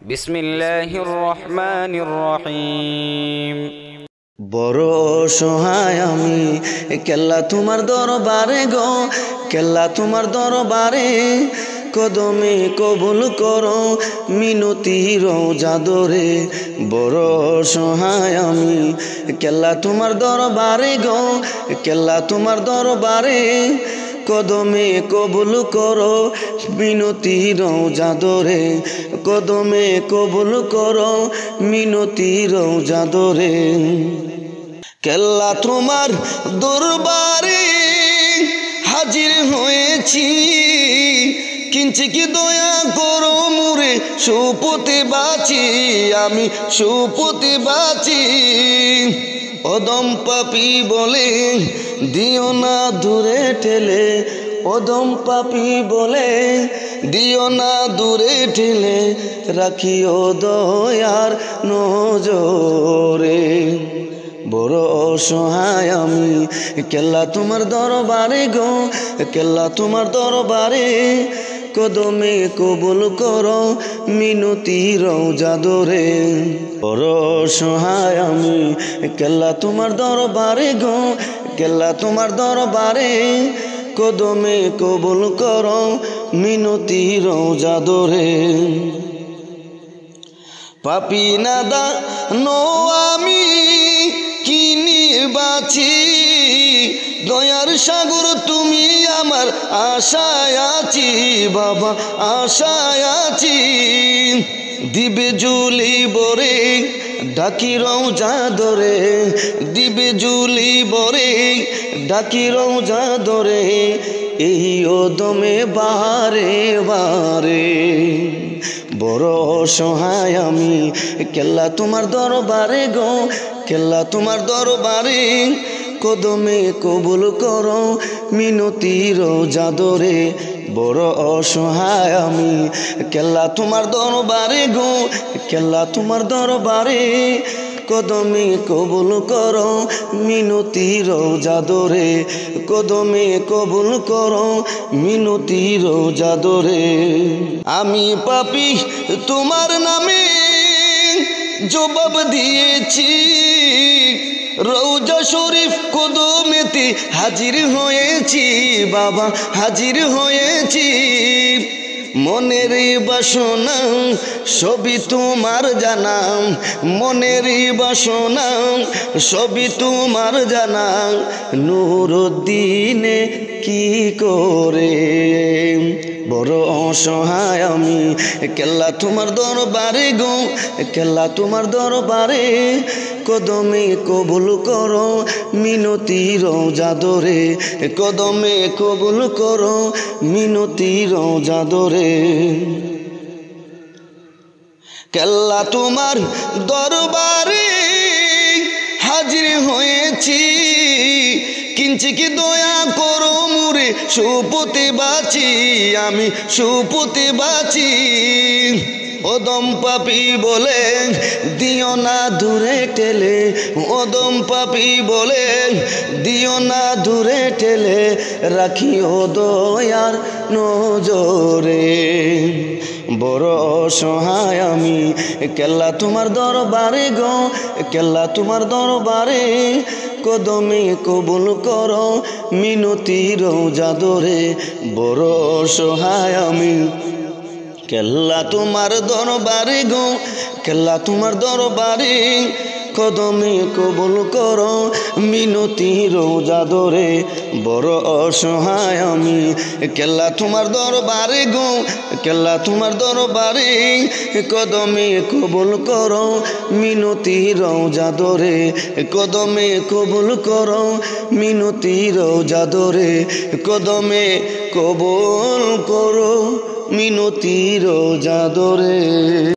বিসমিল্লাহির রহমানির রহিম। বড় অসহায় আমি, কেল্লা তোমার দরবারে গো, কেল্লা তোমার দরবারে। কদমে কবুল করো মিনতি রোজা ধরে। বড় অসহায় আমি, কেল্লা তোমার দরবারে গো, কেল্লা তোমার দরবারে। কদমে কবুল করো মিনতি রোজা ধরে, কদমে কবুল করো মিনতি রোজা ধরে। কেল্লা তোমার দরবারে হাজির হয়েছি, কিঞ্চি কি দয়া করো মুরে সুপতি বাঁচি, আমি সুপতি বাঁচি। অদম পাপী বলে দিও না দূরে ঠেলে, অদম পাপী বলে দিও না দূরে ঠেলে। রাখিও দয়ার নজরে। বড় অসহায় আমি, কেল্লা তোমার দরবারে গো, কেল্লা তোমার দরবারে। কদমে কবুল করো মিনতি রোজা ধরে। বড় অসহায় আমি, কেল্লা তোমার দরবারে গো, কেল্লা তোমার দরবারে। কদমে কবুল করো মিনতি রোজা ধরে। পাপী নাদা নো আমি কিনি বাঁচি, দয়ার সাগর তুমি আমার আশায় আছি বাবা, আশায় আছি। দিবে জুলি বরে ডাকি রোজা ধরে, দিবে জুলি বরে ডাকি রোজা ধরে। এই ওদমে বারে বারে। বড় অসহায় আমি, কেল্লা তোমার দরবারে গো, কেল্লা তোমার দরবারে। কদমে কবুল করো মিনতি রোজা ধরে। বড় অসহায় আমি, কেল্লা তোমার দরবারে গো, কেল্লা তোমার দরবারে। কদমে কবুল করো মিনতি রোজা ধরে, কদমে কবুল করো মিনতি রোজা ধরে। আমি পাপী তোমার নামে জবাব দিয়েছি, রোজা শরীফ কদমেতে হাজির হয়েছি বাবা, হাজির হয়েছি। মনের বাসনা সবই তোমার জানা, মনের বাসনা সবই তোমার জানা। নুরুদ্দিনে কি করে। বড় অসহায় আমি, কেল্লা তোমার দরবারে গো, কেল্লা তোমার দরবারে। কদমে কবুল করো মিনতি রোজা ধরে, কদমে কবুল করো মিনতি রোজা ধরে। কেল্লা তোমার দরবারে হাজির হয়েছি, কিঞ্চি কি দয়া করো মুরে সুপতি বাঁচি, আমি সুপতি বাঁচি। অদম পাপী বলে দিও না দূরে ঠেলে, অদম পাপী বলে দিও না দূরে ঠেলে। রাখিও দয়ার নজরে। বড় অসহায় আমি, কেল্লা তোমার দরবারে গো, কেল্লা তোমার দরবারে। কদমে কবুল করো মিনতি রোজা ধরে। বড় অসহায় আমি, কেল্লা তোমার দরবারে গো, কেল্লা তোমার দরবারে। কদমে কবুল করো মিনতি রোজা ধরে। বড় অসহায় আমি, কেল্লা তোমার দরবারে গো, কেল্লা তোমার দরবারে। কদমে কবুল করো মিনতি রোজা ধরে, কদমে কবুল করো মিনতি রোজা ধরে। কদমে কবুল করো মিনতি রোজা ধরে।